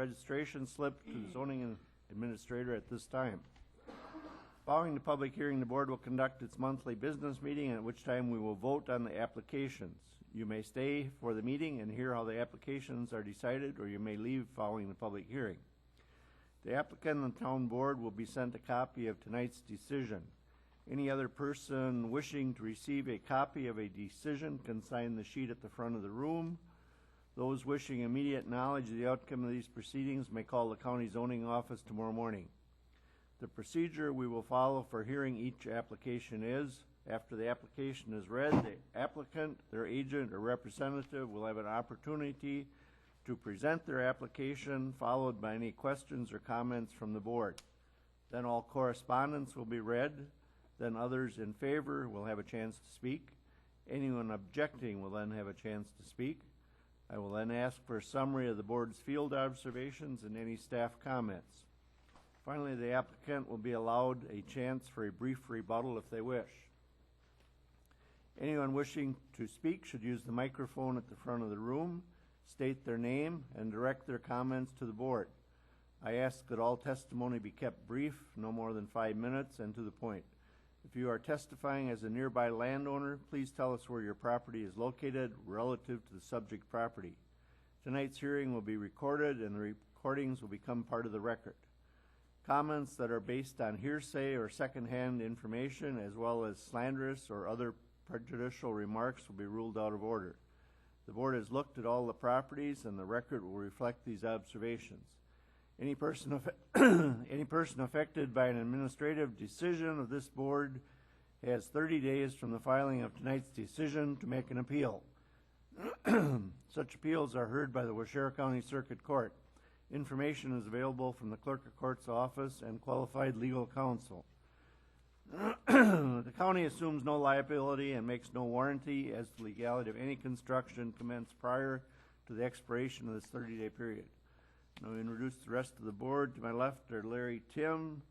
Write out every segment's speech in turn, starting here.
registration slip to the zoning administrator at this time. Following the public hearing, the board will conduct its monthly business meeting, at which time we will vote on the applications. You may stay for the meeting and hear how the applications are decided, or you may leave following the public hearing. The applicant and the town board will be sent a copy of tonight's decision. Any other person wishing to receive a copy of a decision can sign the sheet at the front of the room. Those wishing immediate knowledge of the outcome of these proceedings may call the county zoning office tomorrow morning. The procedure we will follow for hearing each application is, after the application is read, the applicant, their agent, or representative will have an opportunity to present their application, followed by any questions or comments from the board. Then all correspondence will be read. Then others in favor will have a chance to speak. Anyone objecting will then have a chance to speak. I will then ask for a summary of the board's field observations and any staff comments. Finally, the applicant will be allowed a chance for a brief rebuttal if they wish. Anyone wishing to speak should use the microphone at the front of the room, state their name, and direct their comments to the board. I ask that all testimony be kept brief, no more than 5 minutes, and to the point. If you are testifying as a nearby landowner, please tell us where your property is located relative to the subject property. Tonight's hearing will be recorded, and the recordings will become part of the record. Comments that are based on hearsay or secondhand information, as well as slanderous or other prejudicial remarks, will be ruled out of order. The board has looked at all the properties, and the record will reflect these observations. Any person affected by an administrative decision of this board has 30 days from the filing of tonight's decision to make an appeal. Such appeals are heard by the Waushara County Circuit Court. Information is available from the Clerk of Court's office and qualified legal counsel. The county assumes no liability and makes no warranty as to the legality of any construction commenced prior to the expiration of this 30-day period. Now we introduce the rest of the board. To my left are Larry Tim,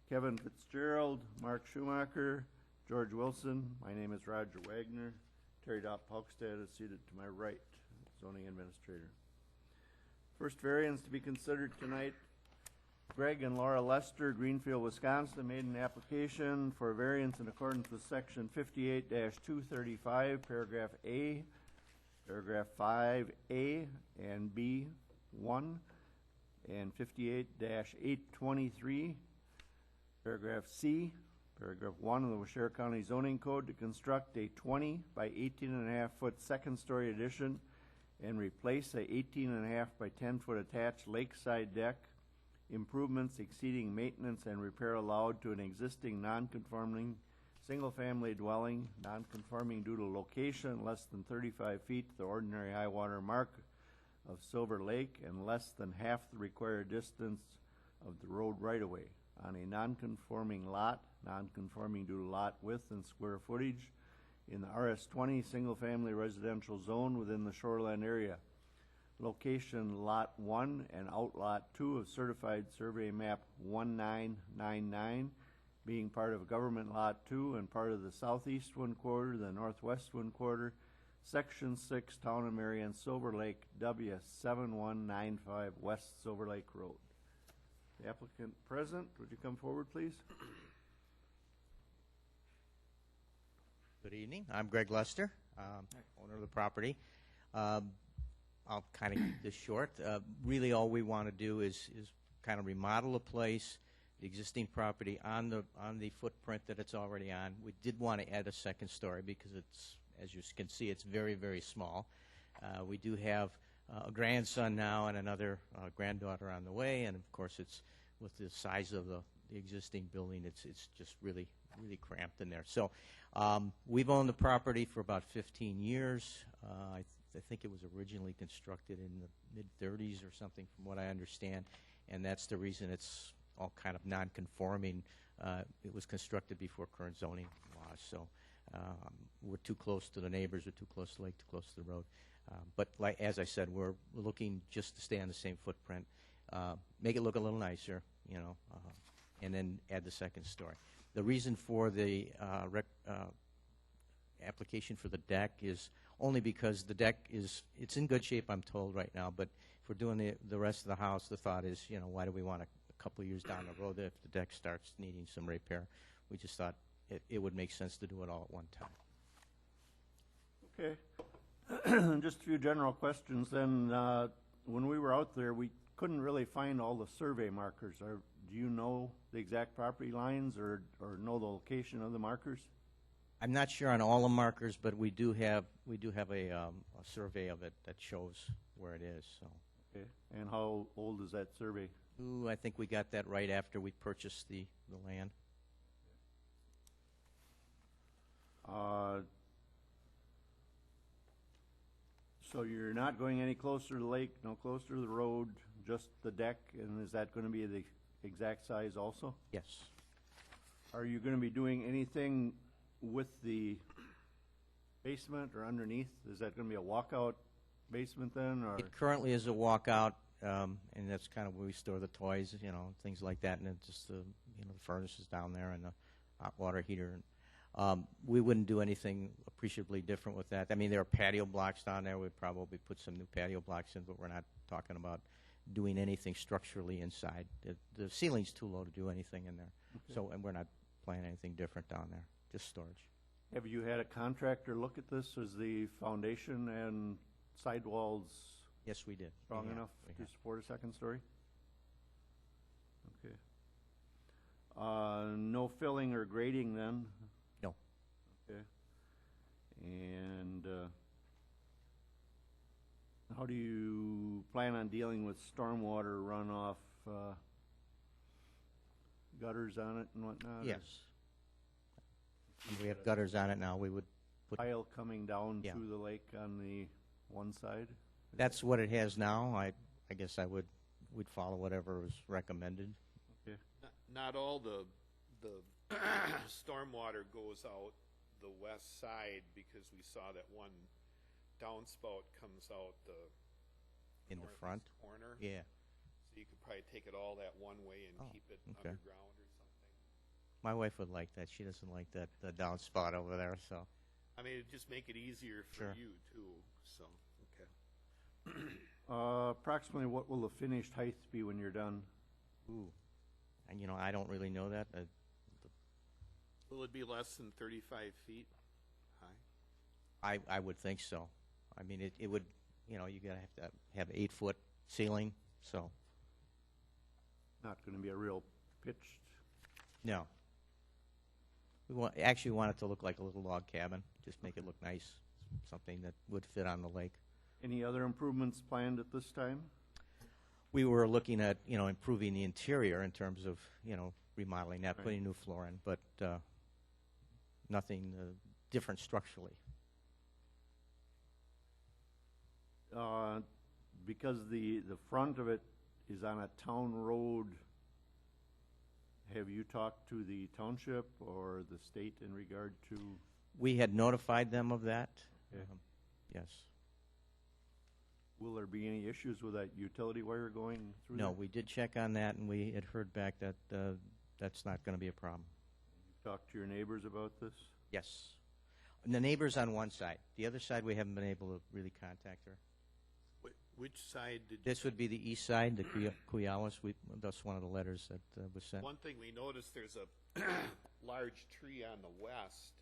Kevin Fitzgerald, Mark Schumacher, George Wilson. My name is Roger Wagner. Terry Dopp-Paukstad is seated to my right, zoning administrator. First variance to be considered tonight, Greg and Laura Lester, Greenfield, Wisconsin, made an application for a variance in accordance with section 58-235, paragraph A, paragraph 5A and B1, and 58-823, paragraph C, paragraph 1 of the Waushara County Zoning Code to construct a 20 by 18.5 foot second-story addition and replace a 18.5 by 10 foot attached lakeside deck, improvements exceeding maintenance and repair allowed to an existing non-conforming single-family dwelling, non-conforming due to location less than 35 feet to the ordinary high water mark of Silver Lake and less than half the required distance of the road right-of-way on a non-conforming lot, non-conforming due to lot width and square footage in the RS20 single-family residential zone within the shoreline area. Location Lot 1 and Outlot 2 of Certified Survey Map 1999, being part of Government Lot 2 and part of the southeast one quarter, the northwest one quarter, Section 6, Town of Marion, Silver Lake, W7195 West Silver Lake Road. The applicant present, would you come forward, please? Good evening. I'm Greg Lester, owner of the property. I'll kind of keep this short. Really, all we want to do is kind of remodel the place, the existing property on the footprint that it's already on. We did want to add a second story because it's, as you can see, it's very, very small. We do have a grandson now and another granddaughter on the way, and of course, it's with the size of the existing building, it's just really cramped in there. So we've owned the property for about 15 years. I think it was originally constructed in the mid-30s or something, from what I understand, and that's the reason it's all kind of non-conforming. It was constructed before current zoning laws, so we're too close to the neighbors, we're too close to the lake, too close to the road. But as I said, we're looking just to stay on the same footprint, make it look a little nicer, you know, and then add the second story. The reason for the application for the deck is only because the deck it's in good shape, I'm told right now, but if we're doing the rest of the house, the thought is, you know, why do we want a couple of years down the road if the deck starts needing some repair? We just thought it would make sense to do it all at one time. Okay. Just a few general questions then. When we were out there, we couldn't really find all the survey markers. Do you know the exact property lines or know the location of the markers? I'm not sure on all the markers, but we do have a survey of it that shows where it is. So, Okay. And how old is that survey? ooh, I think we got that right after we purchased the land. So you're not going any closer to the lake, no closer to the road, just the deck, and is that going to be the exact size also? Yes. Are you going to be doing anything with the basement or underneath? Is that going to be a walkout basement then, or? It currently is a walkout, and that's kind of where we store the toys, you know, things like that, and it's just the furnace is down there and the hot water heater. We wouldn't do anything appreciably different with that. I mean, there are patio blocks down there. We'd probably put some new patio blocks in, but we're not talking about doing anything structurally inside. The ceiling's too low to do anything in there. Okay. So, and we're not planning anything different down there, just storage. Have you had a contractor look at this? Is the foundation and sidewalls Yes, we did. strong We have. enough We to have. support a second story? Okay. No filling or grading then? No. Okay. And how do you plan on dealing with stormwater runoff, gutters on it and whatnot? or Yes. And we have gutters on it now. We would put. Tile coming down Yeah. through the lake on the one side? That's what it has now. I guess we'd follow whatever was recommended. Okay. Not all the stormwater goes out the west side, because we saw that one downspout comes out the In the northeast front? corner. Yeah. So you could probably take it all that one way and Oh, keep it okay. underground or something. My wife would like that. She doesn't like that the downspout over there. So I mean, it'd just make it easier for Sure. you too, so, okay. Approximately what will the finished height be when you're done? ooh, and I don't really know that. Will it be less than 35 feet high? I would think so. I mean, it would. You gotta have to have 8-foot ceiling. So Not going to be a real pitched. no. We want it to look like a little log cabin. Just make it look nice, something that would fit on the lake. Any other improvements planned at this time? We were looking at improving the interior in terms of remodeling that, Right. putting new floor in, but nothing different structurally. Because the front of it is on a town road, have you talked to the township or the state in regard to? We had notified them of that. Okay. Yes. Will there be any issues with that utility wire going through No, there? we did check on that, and we had heard back that that's not going to be a problem. Talked to your neighbors about this? Yes. And the neighbor's on one side. The other side, we haven't been able to really contact her. Which side did you? This would be the east side, the Kuyawas. That's one of the letters that was sent. One thing we noticed, there's a large tree on the west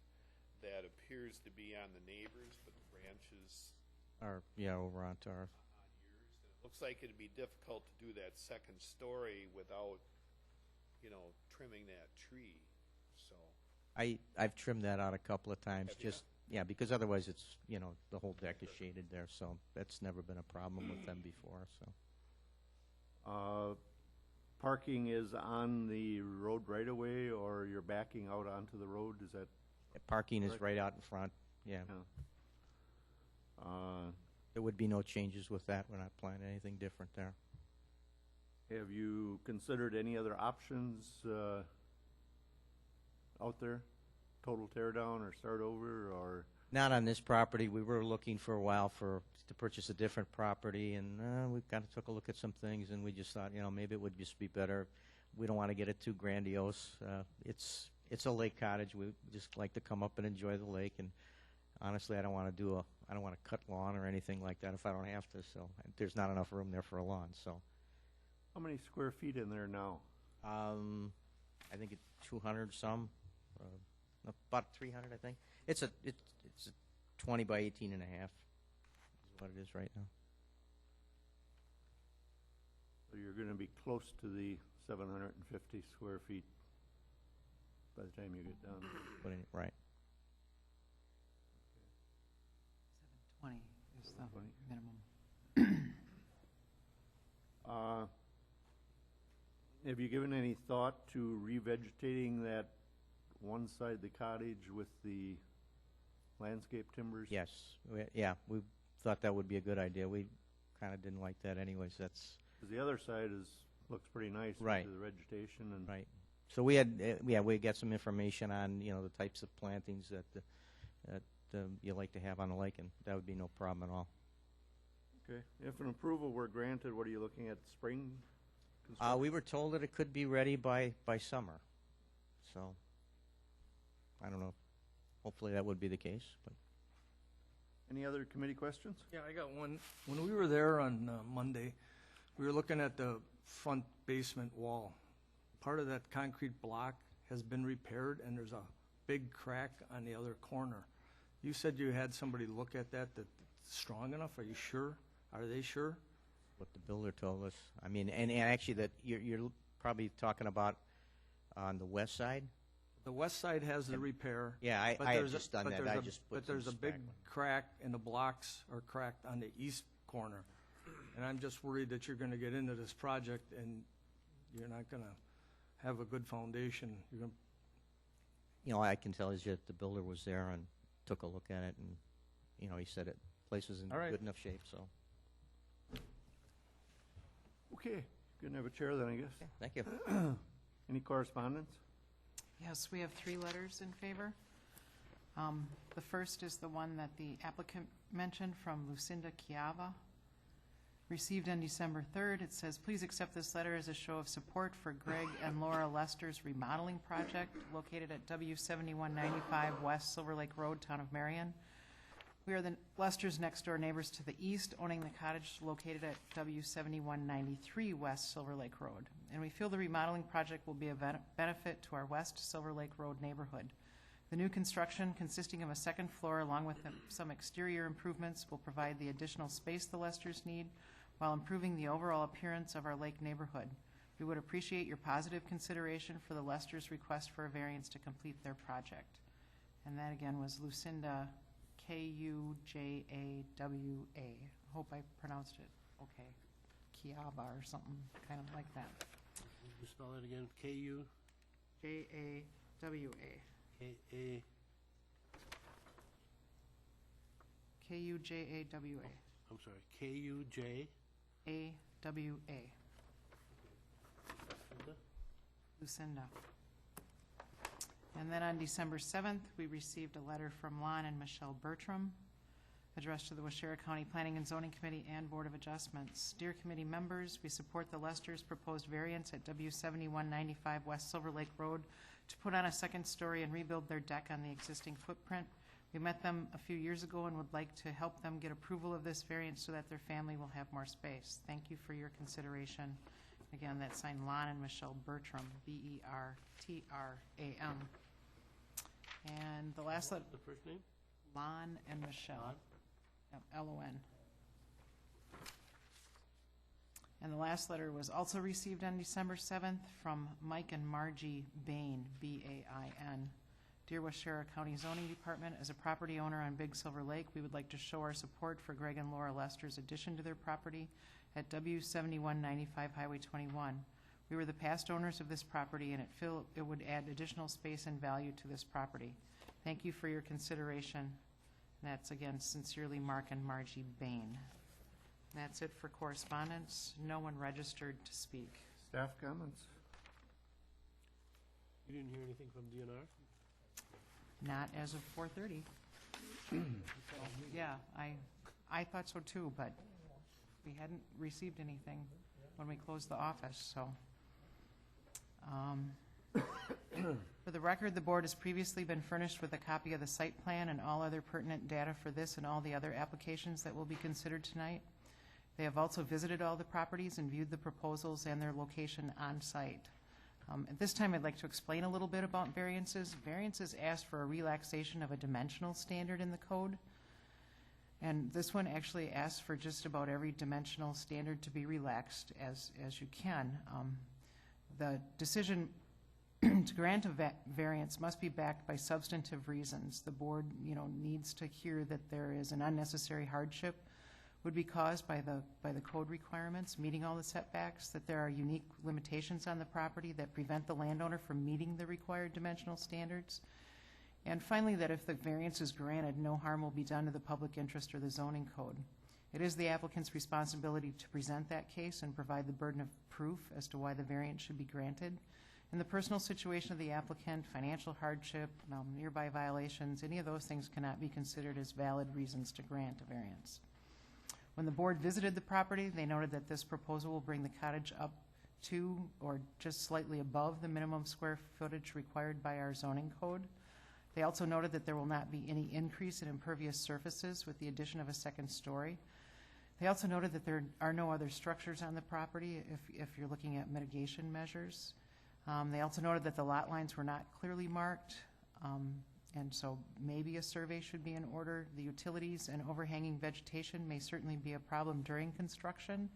that appears to be on the neighbors, but the branches Over onto our. on yours. And it looks like it'd be difficult to do that second story without, trimming that tree, so. I've trimmed that out a couple of times, Have you? just because otherwise it's the whole deck is shaded there, so that's never been a problem with them before. So Parking is on the road right away, or you're backing out onto the road? Is that? parking is Correct. right out in front. Yeah, Uh, there would be no changes with that. We're not planning anything different there. Have you considered any other options out there? Total tear down or start over, or? Not on this property. We were looking for a while to purchase a different property, and we kind of took a look at some things, and we just thought, maybe it would just be better. We don't want to get it too grandiose. It's a lake cottage. We just like to come up and enjoy the lake, and honestly, I don't want to do I don't want to cut lawn or anything like that if I don't have to, so there's not enough room there for a lawn, so. How many square feet in there now? I think it's 200 some, about 300, I think. It's a 20 by 18 and a half is what it is right now. So you're gonna be close to the 750 square feet by the time you get done. Putting it right. 720 is the 20. minimum. Have you given any thought to revegetating that one side of the cottage with the landscape timbers? Yes, we thought that would be a good idea. We kind of didn't like that anyways. That's 'Cause the other side looks pretty nice Right. with the vegetation and. right. So we had, we got some information on, the types of plantings that you like to have on the lake, and that would be no problem at all. Okay, if an approval were granted, what are you looking at, spring construction? We were told that it could be ready by summer, so I don't know. Hopefully that would be the case, but. Any other committee questions? Yeah, I got one. When we were there on Monday, we were looking at the front basement wall. Part of that concrete block has been repaired, and there's a big crack on the other corner. You said you had somebody look at that that's strong enough. Are you sure? Are they sure? What the builder told us. I mean, and actually that you're probably talking about on the west side? The west side has the repair. Yeah, but I had there's a- just done but that. there's I a- just put But there's a some big spackle. crack, and the blocks are cracked on the east corner. And I'm just worried that you're going to get into this project and you're not going to have a good foundation. You're going I can tell you that the builder was there and took a look at it, and, he said it, place was in All right. good enough shape, so. Okay, couldn't have a chair then, I guess. Okay, thank you. Any correspondence? Yes, we have 3 letters in favor. The first is the one that the applicant mentioned from Lucinda Chiava. Received on December 3rd. It says, please accept this letter as a show of support for Greg and Laura Lester's remodeling project located at W7195 West Silver Lake Road, Town of Marion. We are the Lester's next-door neighbors to the east, owning the cottage located at W7193 West Silver Lake Road. And we feel the remodeling project will be a benefit to our West Silver Lake Road neighborhood. The new construction, consisting of a second floor along with some exterior improvements, will provide the additional space the Lesters need while improving the overall appearance of our lake neighborhood. We would appreciate your positive consideration for the Lesters' request for a variance to complete their project. And that again was Lucinda Kujawa. Hope I pronounced it okay. Chiava or something kind of like that. You spell it again, K-U, Jawa. K-A, Kujawa. I'm sorry, K-U-J, AWA. Lucinda. And then on December 7th, we received a letter from Lon and Michelle Bertram, addressed to the Waushara County Planning and Zoning Committee and Board of Adjustments. Dear committee members, we support the Lesters' proposed variance at W7195 West Silver Lake Road to put on a second story and rebuild their deck on the existing footprint. We met them a few years ago and would like to help them get approval of this variance so that their family will have more space. Thank you for your consideration. Again, that's signed Lon and Michelle Bertram, B-E-R-T-R-A-M. And the last letter, the first name? Lon and Michelle. Lon? Yep, L-O-N. And the last letter was also received on December 7th from Mike and Margie Bain, B-A-I-N. Dear Waushara County Zoning Department, as a property owner on Big Silver Lake, we would like to show our support for Greg and Laura Lester's addition to their property at W7195 Highway 21. We were the past owners of this property, and it would add additional space and value to this property. Thank you for your consideration. And that's, again, sincerely, Mark and Margie Bain. And that's it for correspondence. No one registered to speak. Staff comments? You didn't hear anything from DNR? Not as of 4:30. Yeah, I thought so too, but we hadn't received anything when we closed the office, so. For the record, the board has previously been furnished with a copy of the site plan and all other pertinent data for this and all the other applications that will be considered tonight. They have also visited all the properties and viewed the proposals and their location on site. At this time, I'd like to explain a little bit about variances. Variances ask for a relaxation of a dimensional standard in the code. And this one actually asks for just about every dimensional standard to be relaxed as you can. The decision to grant a variance must be backed by substantive reasons. The board, needs to hear that there is an unnecessary hardship would be caused by the code requirements, meeting all the setbacks, that there are unique limitations on the property that prevent the landowner from meeting the required dimensional standards. And finally, that if the variance is granted, no harm will be done to the public interest or the zoning code. It is the applicant's responsibility to present that case and provide the burden of proof as to why the variance should be granted. In the personal situation of the applicant, financial hardship, nearby violations, any of those things cannot be considered as valid reasons to grant a variance. When the board visited the property, they noted that this proposal will bring the cottage up to or just slightly above the minimum square footage required by our zoning code. They also noted that there will not be any increase in impervious surfaces with the addition of a second story. They also noted that there are no other structures on the property if you're looking at mitigation measures. They also noted that the lot lines were not clearly marked, and so maybe a survey should be in order. The utilities and overhanging vegetation may certainly be a problem during construction.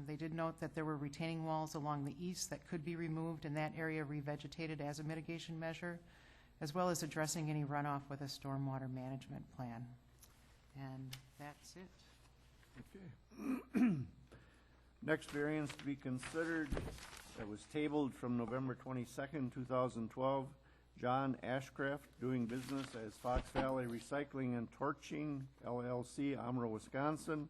They did note that there were retaining walls along the east that could be removed and that area revegetated as a mitigation measure, as well as addressing any runoff with a stormwater management plan. And that's it. Okay. Next variance to be considered that was tabled from November 22nd, 2012. John Ashcraft, doing business as Fox Valley Recycling and Torching, LLC, Amro, Wisconsin.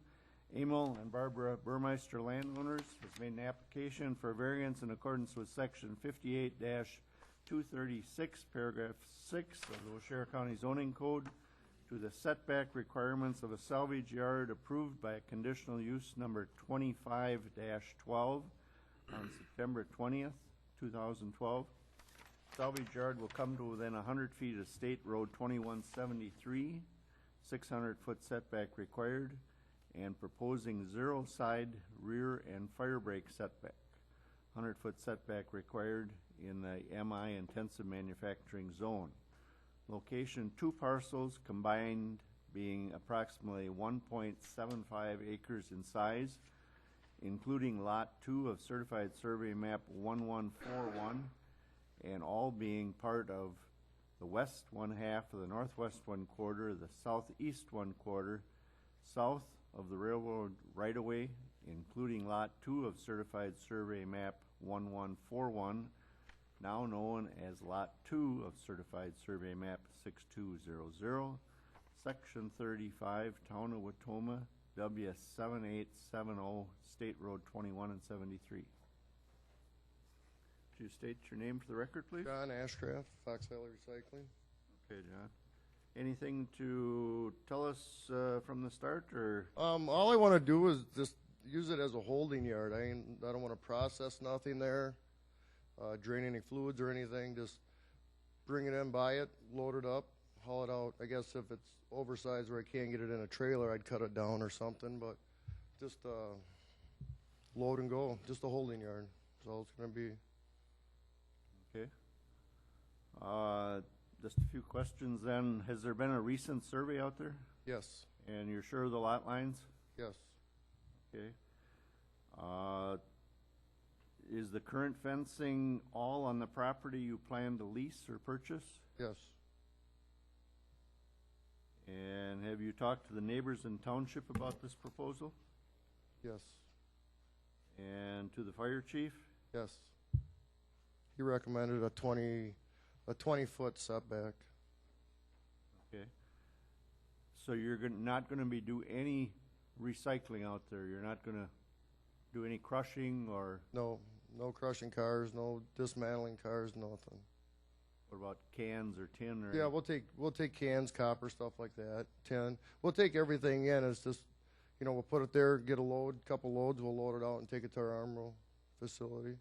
Emil and Barbara Burmeister landowners has made an application for a variance in accordance with section 58-236, paragraph 6 of the O'Share County Zoning Code to the setback requirements of a salvage yard approved by conditional use number 25-12 on September 20th, 2012. Salvage yard will come to within 100 feet of State Road 2173, 600-foot setback required, and proposing 0 side, rear, and fire break setback. 100-foot setback required in the MI intensive manufacturing zone. Location: 2 parcels combined being approximately 1.75 acres in size, including Lot 2 of Certified Survey Map 1141, and all being part of the west 1/2 of the northwest 1/4, the southeast 1/4, south of the railroad right-of-way, including Lot 2 of Certified Survey Map 1141, now known as Lot 2 of Certified Survey Map 6200, Section 35, Town of Watoma, W7870, State Road 21 and 73. Would you state your name for the record, please? John Ashcraft, Fox Valley Recycling. Okay, John. Anything to tell us from the start, or? All I want to do is just use it as a holding yard. I don't want to process nothing there, drain any fluids or anything. Just bring it in, buy it, load it up, haul it out. I guess if it's oversized where I can't get it in a trailer, I'd cut it down or something. But just load and go. Just a holding yard. That's all it's going to be. Okay. Just a few questions then. Has there been a recent survey out there? Yes. And you're sure of the lot lines? Yes. Okay. Is the current fencing all on the property you plan to lease or purchase? Yes. And have you talked to the neighbors in township about this proposal? Yes. And to the fire chief? Yes. He recommended a 20-foot setback. Okay. So you're not going to be do any recycling out there? You're not going to do any crushing or? No crushing cars, no dismantling cars, nothing. What about cans or tin or? Yeah, we'll take cans, copper, stuff like that, tin. We'll take everything in. It's just, we'll put it there, get a couple loads, we'll load it out and take it to our Amro facility.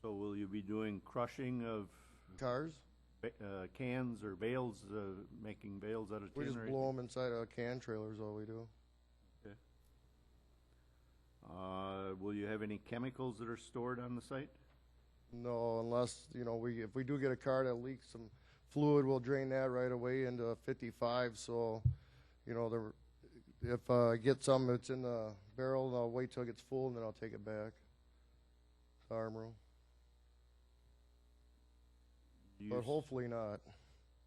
So will you be doing crushing of Cars, cans or bales, making bales out of we tin just or blow them inside of can trailers, all we do. Will you have any chemicals that are stored on the site? No, unless, you know, if we do get a car that leaks some fluid, we'll drain that right away into 55, so, you know, if I get some that's in the barrel, I'll wait till it gets full, and then I'll take it back to Armoro. You But s- hopefully not.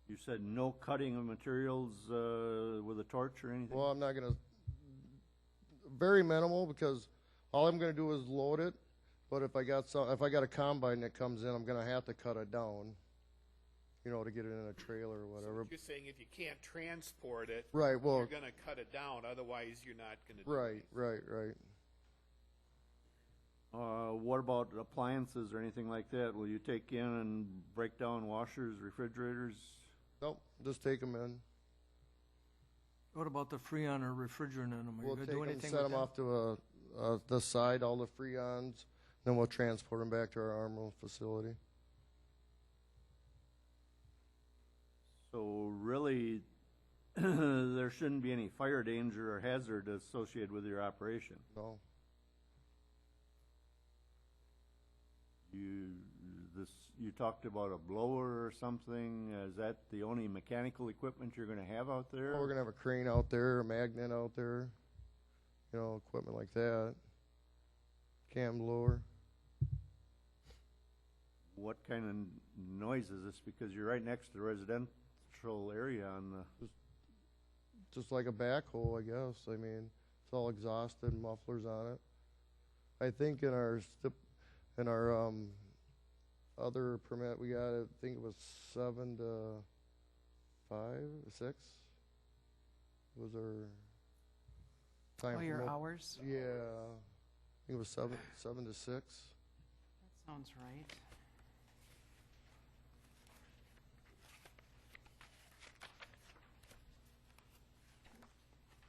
You said no cutting of materials with a torch or anything? Well, I'm not gonna, very minimal, because all I'm gonna do is load it, but if I got a combine that comes in, I'm gonna have to cut it down, you know, to get it in a trailer or whatever. You're saying if you can't transport it, Right, well, you're gonna cut it down, otherwise you're not gonna do right, anything. right. What about appliances or anything like that? Will you take in and break down washers, refrigerators? Nope, just take them in. What about the Freon or refrigerant in them? Are you We'll gonna take do them, anything set with them that? off to the side, all the Freons, then we'll transport them back to our Armoro facility. So really, there shouldn't be any fire danger or hazard associated with your operation. No, You talked about a blower or something. Is that the only mechanical equipment you're gonna have out there? we're gonna have a crane out there, a magnet out there, you know, equipment like that. Cam blower. What kind of noise is this? Because you're right next to the residential area on the, Just like a backhoe, I guess. I mean, it's all exhausted, mufflers on it. I think in our other permit we got, I think it was 7 to 5, 6 was our time. Oh, your from hours? Yeah, I think it was 7 to 6. That sounds right.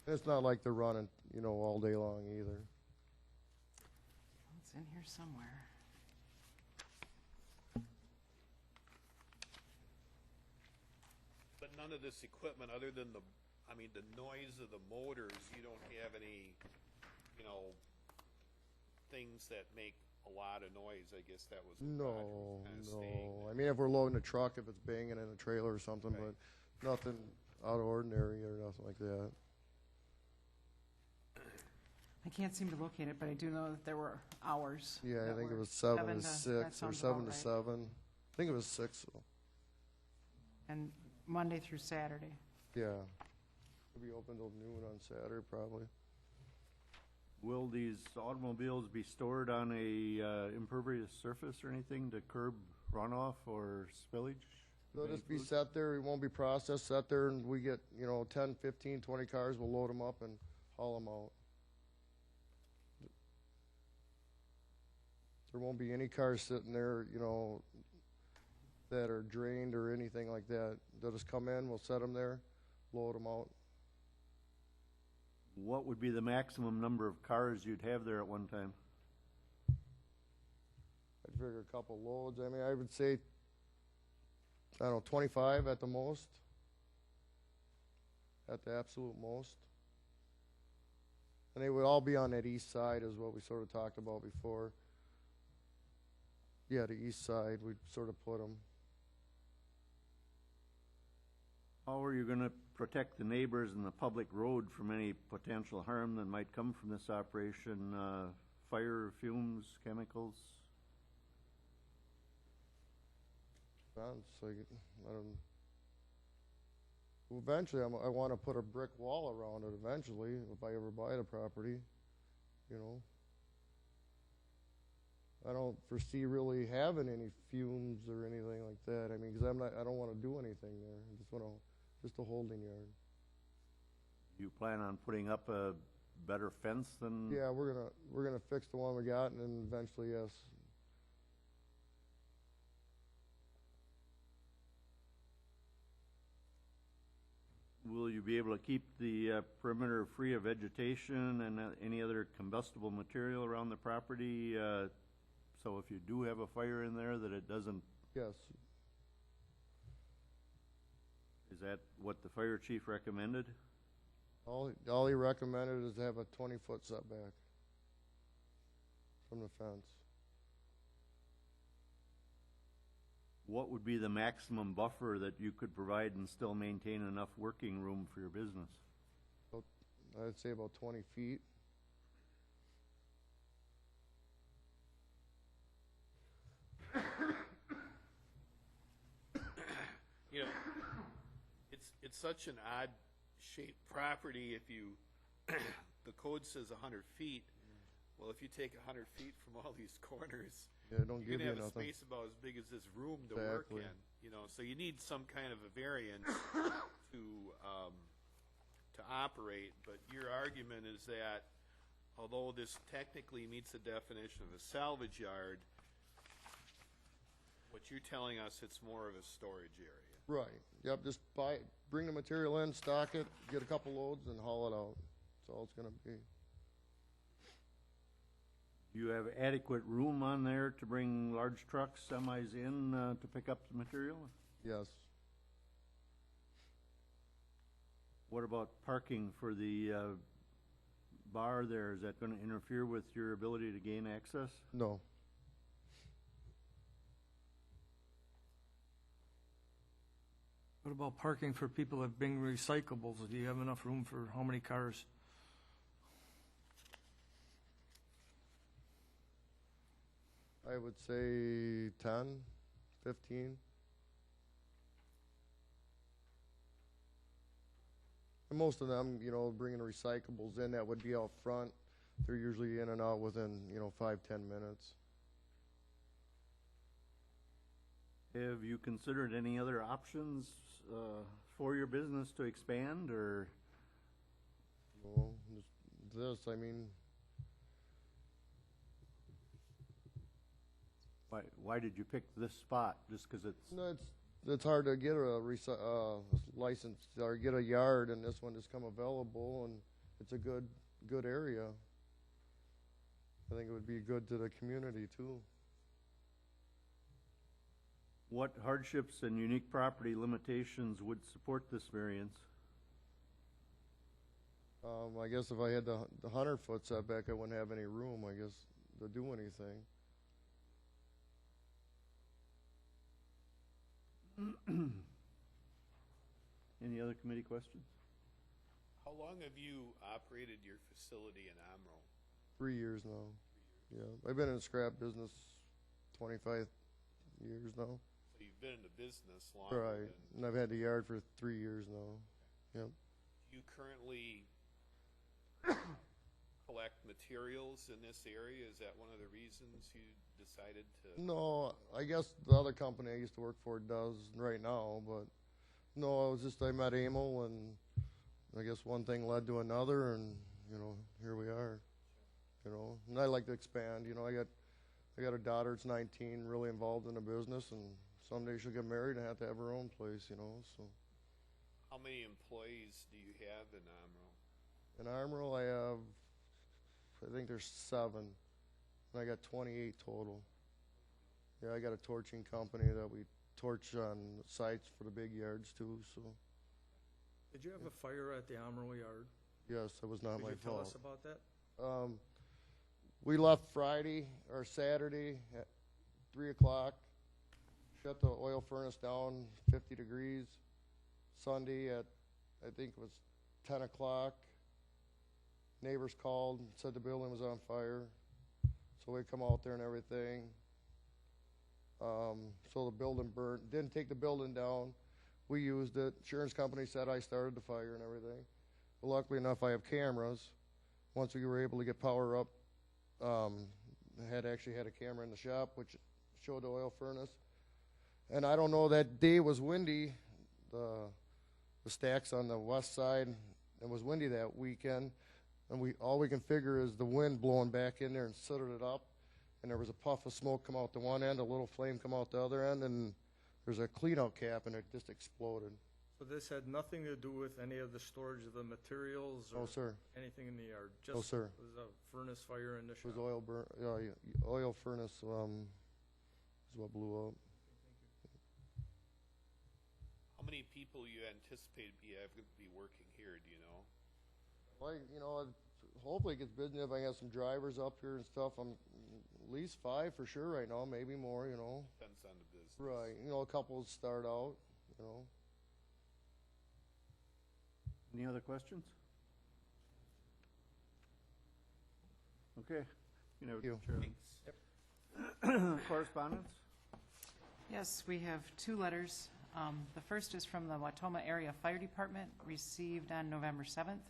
And it's not like they're running, you know, all day long either. It's in here somewhere. But none of this equipment, other than the noise of the motors, you don't have any, you know, things that make a lot of noise, I guess that was what Roger was kinda saying. No. I mean, if we're loading a truck, if it's banging in a trailer or something, Right. but nothing out of ordinary or nothing like that. I can't seem to locate it, but I do know that there were hours. Yeah, I that think it were was 7 to that 6 or sounds 7 about to right. 7. I think it was 6, though. And Monday through Saturday. Yeah. It'll be open till noon on Saturday, probably. will these automobiles be stored on a impervious surface or anything to curb runoff or spillage? They'll of any just be fluid? set there, it won't be processed, set there, and we get, you know, 10, 15, 20 cars, we'll load them up and haul them out. There won't be any cars sitting there, you know, that are drained or anything like that. They'll just come in, we'll set them there, load them out. What would be the maximum number of cars you'd have there at one time? I'd figure a couple loads, I mean, I would say, I don't know, 25 at the most. At the absolute most. And they would all be on that east side is what we sort of talked about before. Yeah, the east side, we'd sort of put them. How are you gonna protect the neighbors and the public road from any potential harm that might come from this operation? Fire, fumes, chemicals? It's like, I don't. Eventually, I want to put a brick wall around it. Eventually, if I ever buy the property, you know. I don't foresee really having any fumes or anything like that. I mean, because I don't want to do anything there. I just want to, just a holding yard. You plan on putting up a better fence than? Yeah, we're gonna fix the one we got, and then eventually, yes. Will you be able to keep the perimeter free of vegetation and any other combustible material around the property So if you do have a fire in there, that it doesn't, Yes, is that what the fire chief recommended? all he recommended is to have a 20-foot setback from the fence. What would be the maximum buffer that you could provide and still maintain enough working room for your business? I'd say about 20 feet. You know, it's such an odd shaped property if you, the code says 100 feet. Well, if you take 100 feet from all these corners, Yeah, don't you're give gonna you have a nothing. space about as big as this room to work Exactly. in, you know, so you need some kind of a variance to operate, but your argument is that although this technically meets the definition of a salvage yard, what you're telling us, it's more of a storage area. Right, yep, just bring the material in, stock it, get a couple loads and haul it out. That's all it's gonna be. Do you have adequate room on there to bring large trucks, semis in, to pick up the material? Yes, What about parking for the, bar there? Is that gonna interfere with your ability to gain access? no, What about parking for people that bring recyclables? Do you have enough room for how many cars? I would say 10, 15. And most of them, you know, bringing recyclables in, that would be out front. They're usually in and out within, 5-10 minutes. Have you considered any other options, for your business to expand, or? Well, this, I mean, Why did you pick this spot? Just 'cause it's, no, it's hard to get a license or get a yard, and this one just come available, and it's a good area. I think it would be good to the community too. what hardships and unique property limitations would support this variance? I guess if I had the 100-foot setback, I wouldn't have any room, I guess, to do anything. Any other committee questions? How long have you operated your facility in Amro? 3 years now. Yeah, I've been in the scrap business 25 years now. So you've been in the business longer Right, than, and I've had the yard for 3 years now. Yep. do you currently collect materials in this area? Is that one of the reasons you decided to? No, I guess the other company I used to work for does right now, but no, I met Emil, and I guess one thing led to another, and here we are. And I like to expand. I got a daughter that's 19, really involved in the business, and someday she'll get married and have to have her own place. So How many employees do you have in Amro? in Armorel, I think there's 7, and I got 28 total. Yeah, I got a torching company that we torch on sites for the big yards too. So Did you have a fire at the Amarillo Yard? yes, it was not Could my you tell fault. us about that? We left Friday or Saturday at 3 o'clock. Shut the oil furnace down, 50 degrees. Sunday at, I think it was 10 o'clock. Neighbors called and said the building was on fire. So we come out there and everything. So the building burnt. Didn't take the building down. We used it. Insurance company said I started the fire and everything. But luckily enough, I have cameras. Once we were able to get power up, I actually had a camera in the shop which showed the oil furnace. And I don't know, that day was windy. The stacks on the west side, it was windy that weekend. And all we can figure is the wind blowing back in there and sooted it up. And there was a puff of smoke come out the one end, a little flame come out the other end, and there's a clean out cap, and it just exploded. So this had nothing to do with any of the storage of the materials No, or sir. anything in the yard? No, Just sir. was a furnace fire in the It was shop? oil burn, oil furnace, is what blew up. How many people you anticipate be working here, do you know? Like, hopefully it gets busy if I have some drivers up here and stuff. I'm at least 5 for sure right now, maybe more, Depends on the business. Right, a couple start out, Any other questions? Okay. You know, Thank you. Thanks. Correspondence? Yes, we have 2 letters. The first is from the Watoma Area Fire Department, received on November 7th,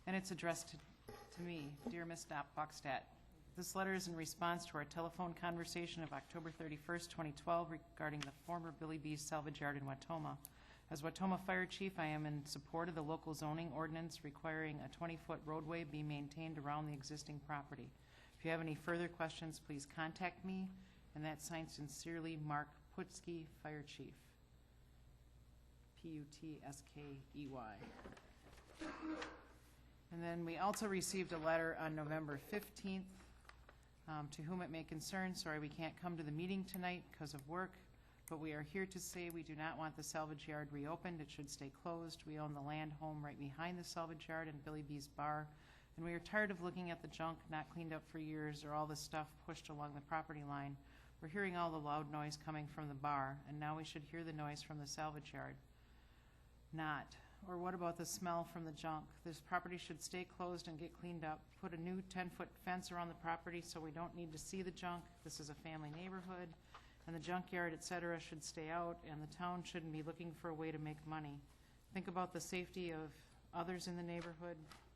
and it's addressed to me, Dear Ms. Buckstadt. This letter is in response to our telephone conversation of October 31st, 2012 regarding the former Billy B's Salvage Yard in Watoma. As Watoma Fire Chief, I am in support of the local zoning ordinance requiring a 20-foot roadway be maintained around the existing property. If you have any further questions, please contact me, and that's signed sincerely, Mark Putski, Fire Chief. P-U-T-S-K-E-Y. And then we also received a letter on November 15th, to whom it may concern. Sorry, we can't come to the meeting tonight because of work, but we are here to say we do not want the salvage yard reopened. It should stay closed. We own the land home right behind the salvage yard and Billy B's bar, and we are tired of looking at the junk not cleaned up for years or all the stuff pushed along the property line. We're hearing all the loud noise coming from the bar, and now we should hear the noise from the salvage yard. Not. Or what about the smell from the junk? This property should stay closed and get cleaned up. Put a new 10-foot fence around the property so we don't need to see the junk. This is a family neighborhood, and the junkyard, et cetera, should stay out, and the town shouldn't be looking for a way to make money. Think about the safety of others in the neighborhood.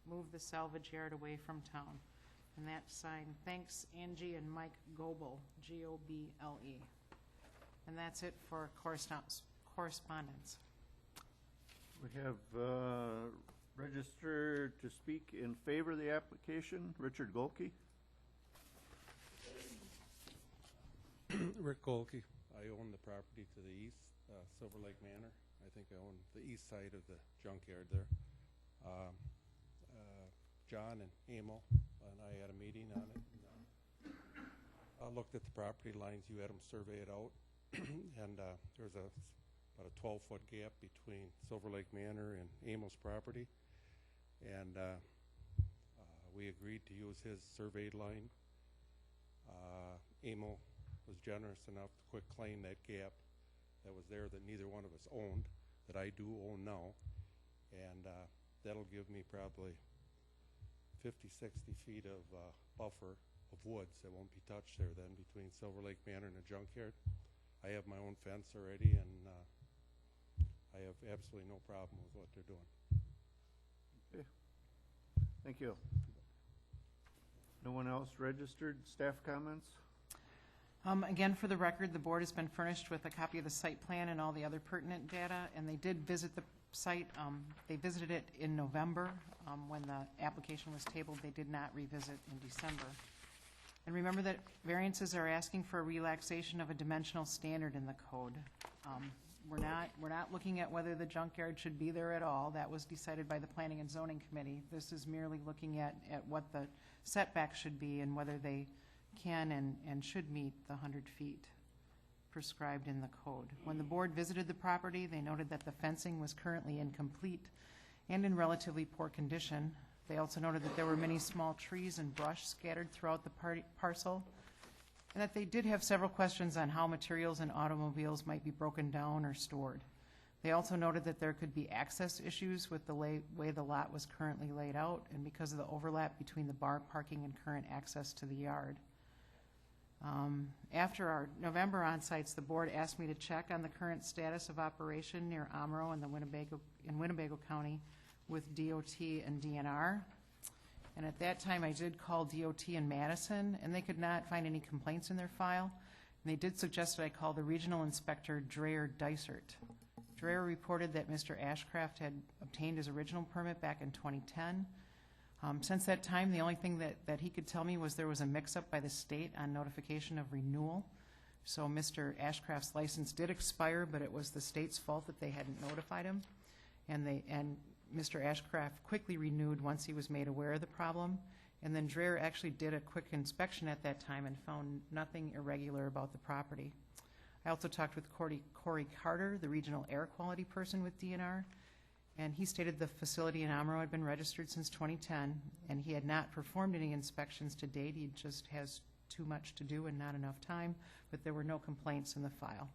Move the salvage yard away from town. And that sign, thanks Angie and Mike Goble, G-O-B-L-E. And that's it for correspondence. We have registered to speak in favor of the application, Richard Golke. Rick Golke. I own the property to the east, Silver Lake Manor. I think I own the east side of the junkyard there. John and Emil and I had a meeting on it. I looked at the property lines. You had them survey it out, and there's about a 12-foot gap between Silver Lake Manor and Emil's property, and we agreed to use his surveyed line. Emil was generous enough to quit claim that gap that was there that neither one of us owned, that I do own now, and that'll give me probably 50, 60 feet of buffer of woods that won't be touched there then between Silver Lake Manor and the junkyard. I have my own fence already, and I have absolutely no problem with what they're doing. Okay. Thank you. No one else registered? Staff comments? Again, for the record, the board has been furnished with a copy of the site plan and all the other pertinent data, and they did visit the site. They visited it in November when the application was tabled. They did not revisit in December. And remember that variances are asking for a relaxation of a dimensional standard in the code. We're not looking at whether the junkyard should be there at all. That was decided by the Planning and Zoning Committee. This is merely looking at what the setback should be and whether they can and should meet the 100 feet prescribed in the code. When the board visited the property, they noted that the fencing was currently incomplete and in relatively poor condition. They also noted that there were many small trees and brush scattered throughout the parcel, and that they did have several questions on how materials and automobiles might be broken down or stored. They also noted that there could be access issues with the way the lot was currently laid out and because of the overlap between the bar parking and current access to the yard. After our November on-sites, the board asked me to check on the current status of operation near Amro in Winnebago County with DOT and DNR. And at that time, I did call DOT in Madison, and they could not find any complaints in their file. And they did suggest that I call the regional inspector, Dreyer Dysert. Dreyer reported that Mr. Ashcraft had obtained his original permit back in 2010. Since that time, the only thing that he could tell me was there was a mix-up by the state on notification of renewal. So Mr. Ashcraft's license did expire, but it was the state's fault that they hadn't notified him. And Mr. Ashcraft quickly renewed once he was made aware of the problem. And then Dreher actually did a quick inspection at that time and found nothing irregular about the property. I also talked with Corey Carter, the regional air quality person with DNR, and he stated the facility in Amro had been registered since 2010, and he had not performed any inspections to date. He just has too much to do and not enough time, but there were no complaints in the file.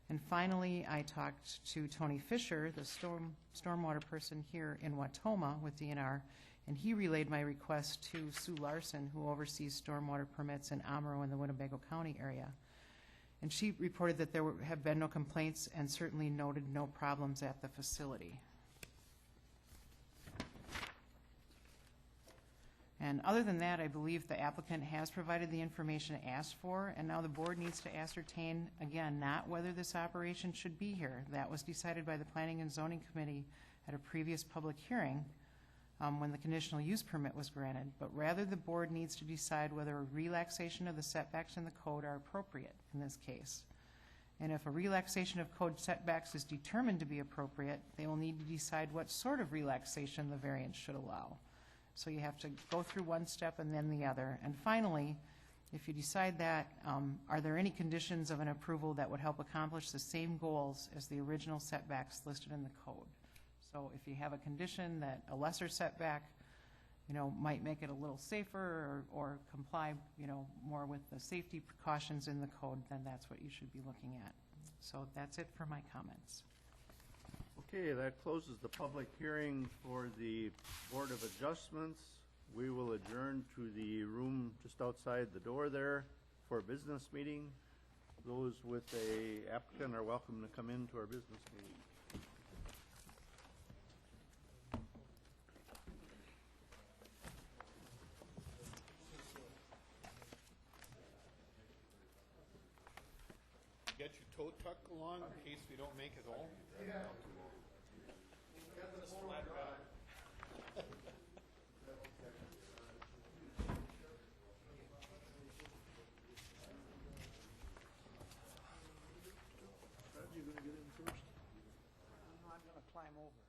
And finally, I talked to Tony Fisher, the stormwater person here in Watoma with DNR, and he relayed my request to Sue Larson, who oversees stormwater permits in Amro and the Winnebago County area. And she reported that there have been no complaints and certainly noted no problems at the facility. And other than that, I believe the applicant has provided the information asked for, and now the board needs to ascertain, again, not whether this operation should be here. That was decided by the Planning and Zoning Committee at a previous public hearing when the conditional use permit was granted, but rather the board needs to decide whether a relaxation of the setbacks in the code are appropriate in this case. And if a relaxation of code setbacks is determined to be appropriate, they will need to decide what sort of relaxation the variance should allow. So you have to go through one step and then the other. And finally, if you decide that, are there any conditions of an approval that would help accomplish the same goals as the original setbacks listed in the code? So if you have a condition that a lesser setback, might make it a little safer or comply, more with the safety precautions in the code, then that's what you should be looking at. So that's it for my comments. Okay, that closes the public hearing for the Board of Adjustments. We will adjourn to the room just outside the door there for a business meeting. Those with a applicant are welcome to come into our business meeting. Get your tow truck along in case we don't make it home? I'm gonna climb over.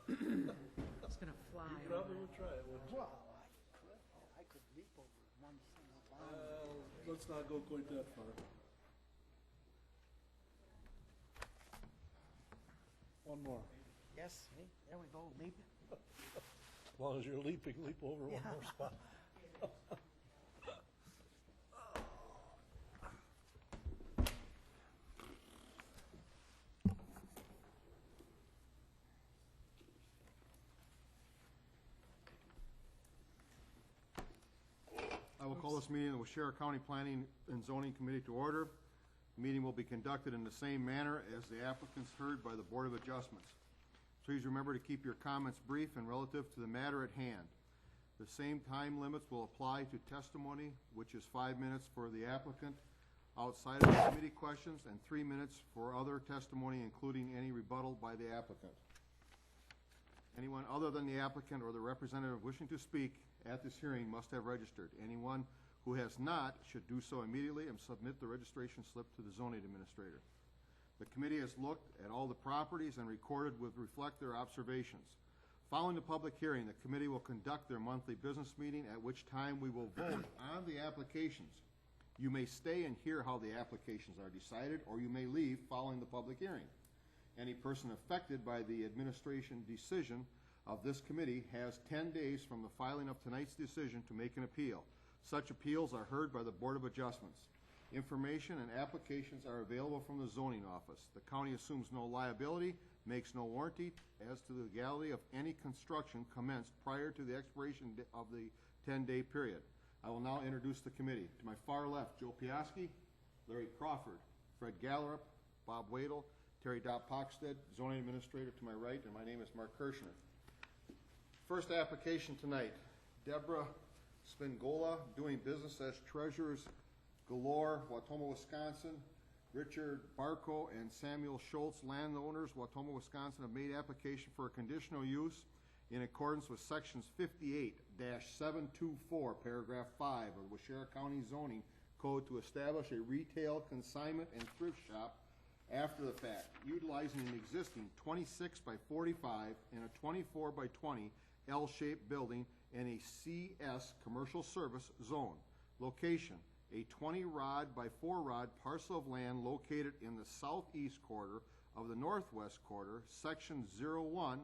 It's going to fly. Probably would try it, wouldn't you? Well, I could leap over one single line. Let's not go quite that far. One more. Yes, see, there we go, leap. As long as you're leaping, leap over one more spot. I will call this meeting of the Waushara County Planning and Zoning Committee to order. The meeting will be conducted in the same manner as the applicants heard by the Board of Adjustments. Please remember to keep your comments brief and relative to the matter at hand. The same time limits will apply to testimony, which is 5 minutes for the applicant outside of the committee questions and 3 minutes for other testimony, including any rebuttal by the applicant. Anyone other than the applicant or the representative wishing to speak at this hearing must have registered. Anyone who has not should do so immediately and submit the registration slip to the zoning administrator. The committee has looked at all the properties and recorded with reflect their observations. Following the public hearing, the committee will conduct their monthly business meeting, at which time we will vote on the applications. You may stay and hear how the applications are decided, or you may leave following the public hearing. Any person affected by the administration decision of this committee has 10 days from the filing of tonight's decision to make an appeal. Such appeals are heard by the Board of Adjustments. Information and applications are available from the zoning office. The county assumes no liability, makes no warranty as to the legality of any construction commenced prior to the expiration of the 10-day period. I will now introduce the committee. To my far left, Joe Piaski, Larry Crawford, Fred Gallerup, Bob Wadle, Terry Dopp-Pockstead, zoning administrator to my right, and my name is Mark Kirshner. First application tonight, Deborah Spingola, doing business as Treasurers Galore, Watoma, Wisconsin. Richard Barco and Samuel Schultz, landowners, Watoma, Wisconsin, have made application for a conditional use in accordance with sections 58-724, paragraph 5 of the Waushara County Zoning code to establish a retail consignment and thrift shop after the fact, utilizing an existing 26 by 45 and a 24 by 20 L-shaped building in a CS commercial service zone. Location, a 20 rod by 4 rod parcel of land located in the southeast quarter of the northwest quarter, section 01,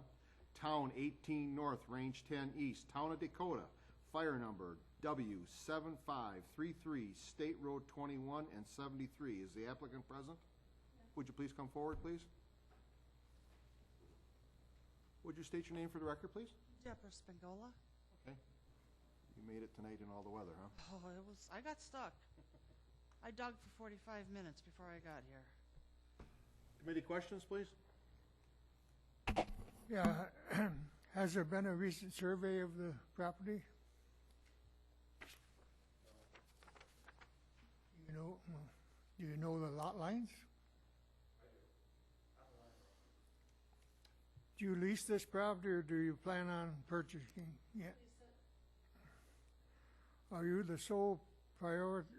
town 18 north, range 10 east, town of Dakota, fire number W7533, State Road 21 and 73. Is the applicant present? Would you please come forward, please? Would you state your name for the record, please? Deborah Spingola. Okay. You made it tonight in all the weather, huh? Oh, I got stuck. I dug for 45 minutes before I got here. Committee questions, please? Yeah, has there been a recent survey of the property? Do you know the lot lines? Do you lease this property or do you plan on purchasing it? Are you the sole priority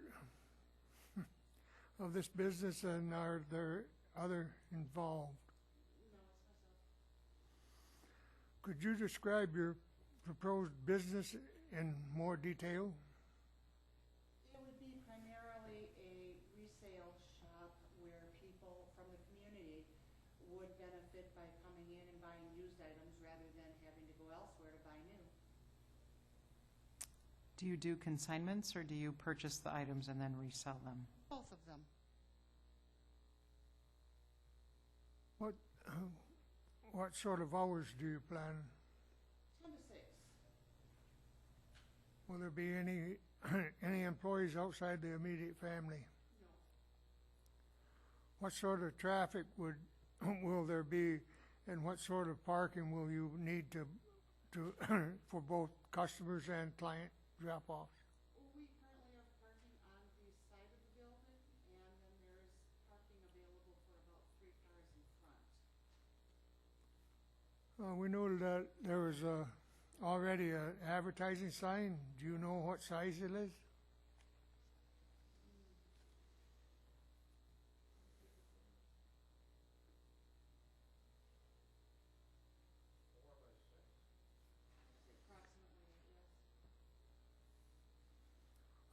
of this business and are there other involved? Could you describe your proposed business in more detail? It would be primarily a resale shop where people from the community would benefit by coming in and buying used items rather than having to go elsewhere to buy new. Do you do consignments, or do you purchase the items and then resell them? Both of them. What sort of hours do you plan? 10 to 6. Will there be any employees outside the immediate family? No. What sort of traffic will there be, and what sort of parking will you need to for both customers and client drop-offs? We currently have parking on the side of the building, and then there's parking available for about 3 cars in front. We noted that there was already an advertising sign. Do you know what size it is?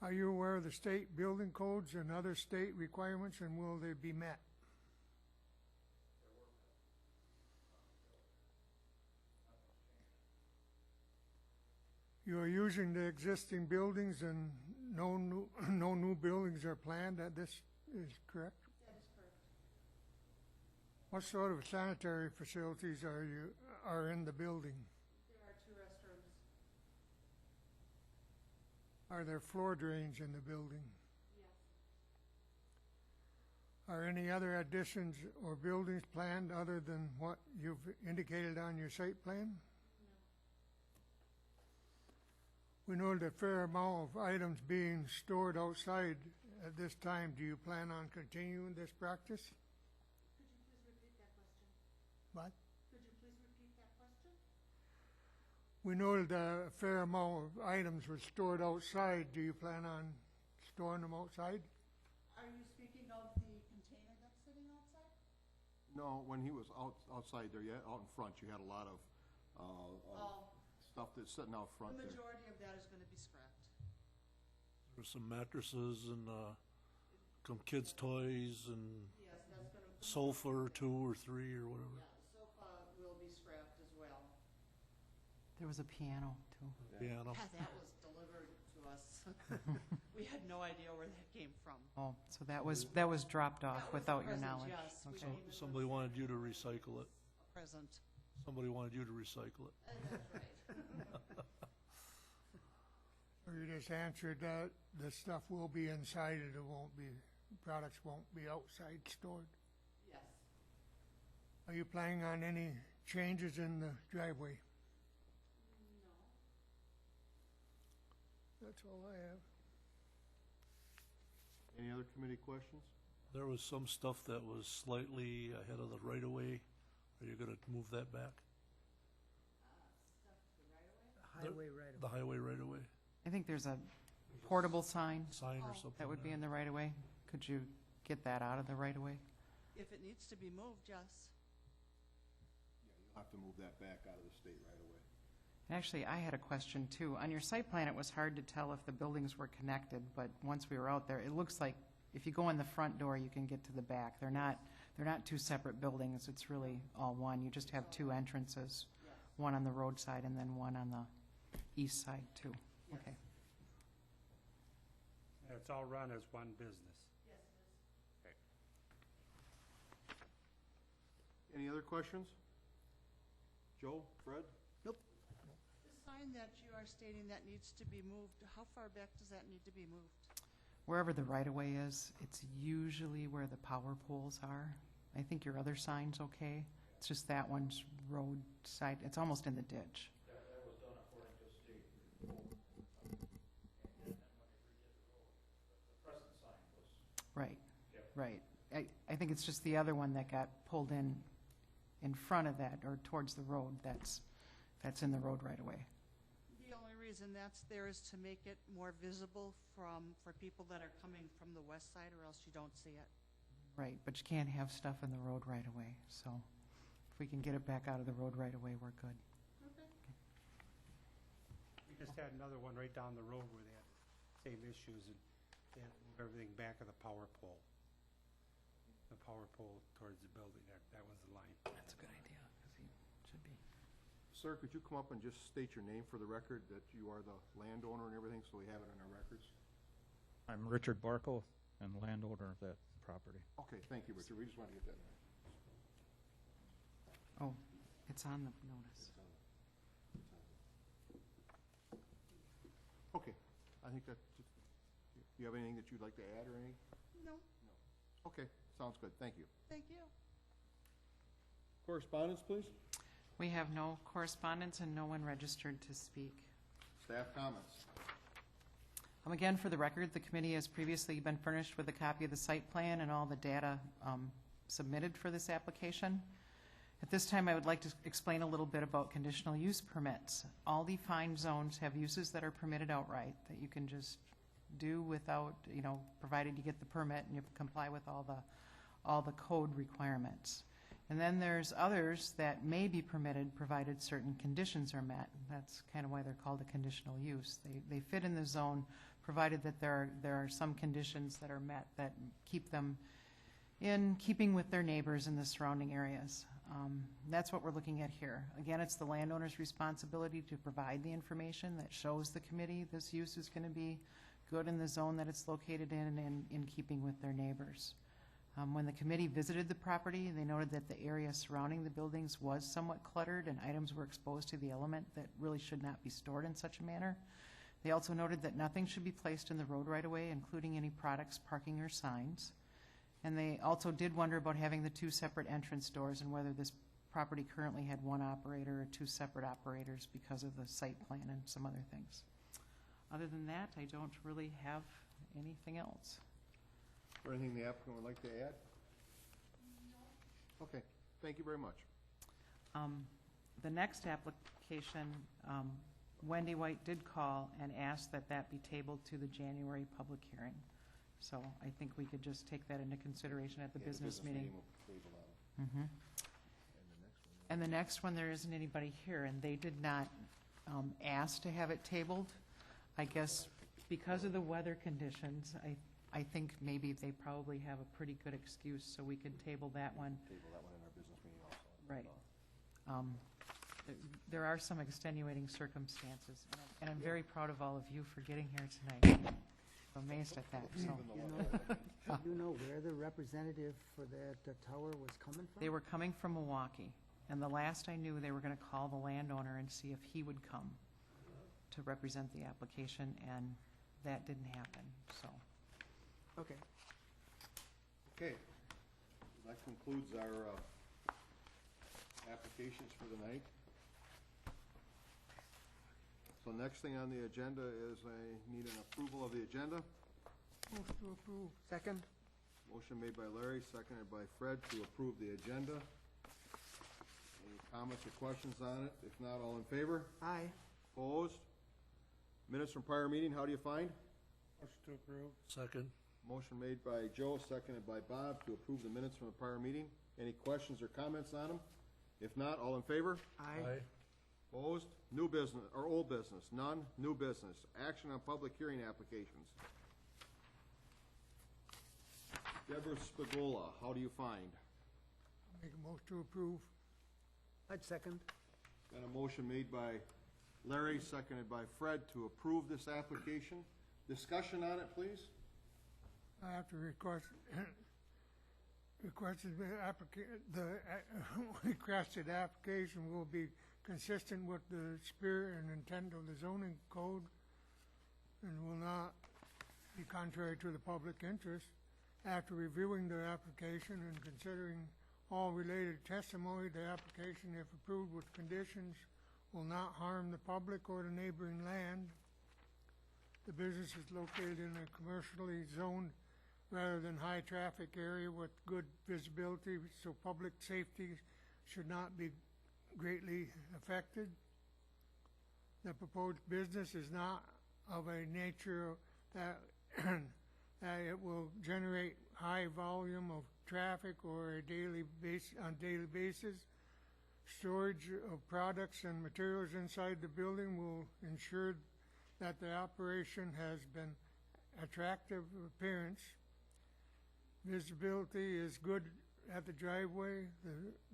Are you aware of the state building codes and other state requirements, and will they be met? You are using the existing buildings and no new buildings are planned, this is correct? That is correct. What sort of sanitary facilities are in the building? There are 2 restrooms. Are there floor drains in the building? Yes. Are any other additions or buildings planned other than what you've indicated on your site plan? We know that a fair amount of items being stored outside at this time. Do you plan on continuing this practice? Could you please repeat that question? What? Could you please repeat that question? We noted that a fair amount of items were stored outside. Do you plan on storing them outside? Are you speaking of the container that's sitting outside? No, when he was outside there, out in front, you had a lot of stuff that's sitting out front The there. majority of that is going to be scrapped. There's some mattresses and some kids' toys and Yes, that's going to. sofa or 2 or 3 or whatever. Yeah, sofa will be scrapped as well. There was a piano, too. Piano. Yeah, that was delivered to us. We had no idea where that came from. Oh, so that was dropped off That was without a your present, knowledge? Yes, we Okay. didn't even Somebody wanted you to recycle it. a present. Somebody wanted you to recycle it. That's right. Or you just answered that the stuff will be inside it, products won't be outside stored? Yes. Are you planning on any changes in the driveway? No. That's all I have. Any other committee questions? There was some stuff that was slightly ahead of the right-of-way. Are you gonna move that back? Stuff to the right away? Highway right The highway right-of-way? I think there's a portable sign Sign or something. that would be there. in the right-of-way? Could you get that out of the right-of-way? If it needs to be moved, yes. You'll have to move that back out of the state right away. Actually, I had a question too. On your site plan, it was hard to tell if the buildings were connected, but once we were out there, it looks like if you go in the front door, you can get to the back. They're not two separate buildings. It's really all one. You just have two entrances, one on the road side and then one on the east side too. Okay. It's all run as one business. Any other questions? Joe, Fred? The sign that you are stating that needs to be moved, how far back does that need to be moved? Wherever the right-of-way is, it's usually where the power poles are. I think your other sign's okay. It's just that one's road side, it's almost in the ditch. That was done according to state code. And then when they redid the road, the present sign was Right, kept. right. I think it's just the other one that got pulled in front of that, or towards the road, that's in the road right away. The only reason that's there is to make it more visible for people that are coming from the west side, or else you don't see it. Right, but you can't have stuff in the road right away, so if we can get it back out of the road right away, we're good. We just had another one right down the road where they had the same issues, and they had to move everything back of the power pole. The power pole towards the building, that was the line. That's a good idea, because he should be. Sir, could you come up and just state your name for the record, that you are the landowner and everything, so we have it in our records? I'm Richard Barco and landowner of that property. Okay, thank you, Richard. We just want to get that. Oh, it's on the notice. Okay, I think that, you have anything that you'd like to add or anything? No, Okay, sounds good. Thank you. thank you. Correspondence, please? We have no correspondence and no one registered to speak. Staff comments. Again, for the record, the committee has previously been furnished with a copy of the site plan and all the data submitted for this application. At this time, I would like to explain a little bit about conditional use permits. All defined zones have uses that are permitted outright, that you can just do without, provided you get the permit and you comply with all the code requirements. And then there's others that may be permitted provided certain conditions are met. That's kind of why they're called a conditional use. They fit in the zone provided that there are some conditions that are met that keep them in keeping with their neighbors in the surrounding areas. That's what we're looking at here. Again, it's the landowner's responsibility to provide the information that shows the committee this use is going to be good in the zone that it's located in and in keeping with their neighbors. When the committee visited the property, they noted that the area surrounding the buildings was somewhat cluttered and items were exposed to the element that really should not be stored in such a manner. They also noted that nothing should be placed in the road right away, including any products, parking, or signs. And they also did wonder about having the two separate entrance doors and whether this property currently had one operator or two separate operators because of the site plan and some other things. Other than that, I don't really have anything else. Or anything the applicant would like to add? Okay, thank you very much. The next application, Wendy White did call and asked that that be tabled to the January public hearing. So I think we could just take that into consideration at the Yeah, business meeting. will table that one. Mhm. And the next one, there isn't anybody here, and they did not ask to have it tabled. I guess because of the weather conditions, I think maybe they probably have a pretty good excuse, so we could table that one. Table that one in our business meeting also. Right. There are some extenuating circumstances, and I'm very proud of all of you for getting here tonight. I'm amazed at that, so. Do you know where the representative for that tower was coming from? They were coming from Milwaukee, and the last I knew, they were gonna call the landowner and see if he would come to represent the application, and that didn't happen, so. Okay. Okay, that concludes our applications for the night. So next thing on the agenda is I need an approval of the agenda. Move to approve. Second? Motion made by Larry, seconded by Fred to approve the agenda. Any comments or questions on it? If not, all in favor? Aye. Opposed? Minutes from prior meeting, how do you find? Motion to approve. Second. Motion made by Joe, seconded by Bob to approve the minutes from the prior meeting. Any questions or comments on them? If not, all in favor? Aye. Opposed? New business, or old business? None. New business. Action on public hearing applications. Deborah Spagola, how do you find? Make a motion to approve. I'd second. Got a motion made by Larry, seconded by Fred to approve this application. Discussion on it, please? I have to requested requested application will be consistent with the spirit and intent of the zoning code and will not be contrary to the public interest. After reviewing the application and considering all related testimony, the application, if approved with conditions, will not harm the public or the neighboring land. The business is located in a commercially zoned rather than high-traffic area with good visibility, so public safety should not be greatly affected. The proposed business is not of a nature that, that it will generate high volume of traffic or on daily basis. Storage of products and materials inside the building will ensure that the operation has been attractive appearance. Visibility is good at the driveway.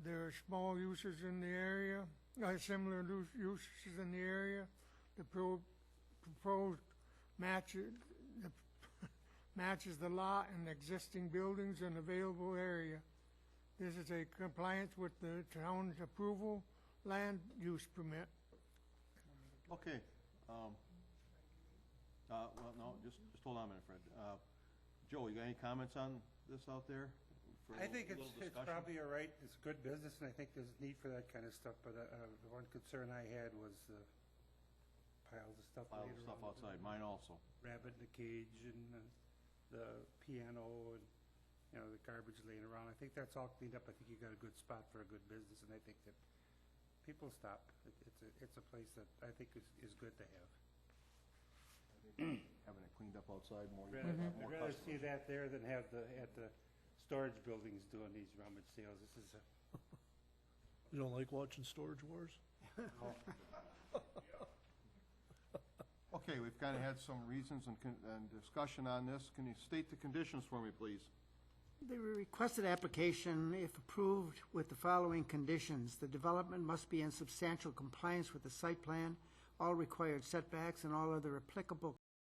There are small uses in the area, similar uses in the area. The proposed matches the lot and existing buildings and available area. This is a compliance with the town's approval land use permit. Okay. Well, no, just hold on a minute, Fred. Joe, you got any comments on this out there? I think it's probably all right. It's good business, and I think there's need for that kind of stuff, but the one concern I had was piles of stuff laid around. Outside, mine also. Rabbit in the cage and the piano and, you know, the garbage laying around. I think that's all cleaned up. I think you got a good spot for a good business, and I think that people stop. It's a place that I think is good to have. Having it cleaned up outside more. I'd rather see that there than have at the storage buildings doing these rummage sales. This is You don't like watching Storage Wars? Okay, we've kind of had some reasons and discussion on this. Can you state the conditions for me, please? The requested application, if approved with the following conditions: the development must be in substantial compliance with the site plan, all required setbacks, and all other applicable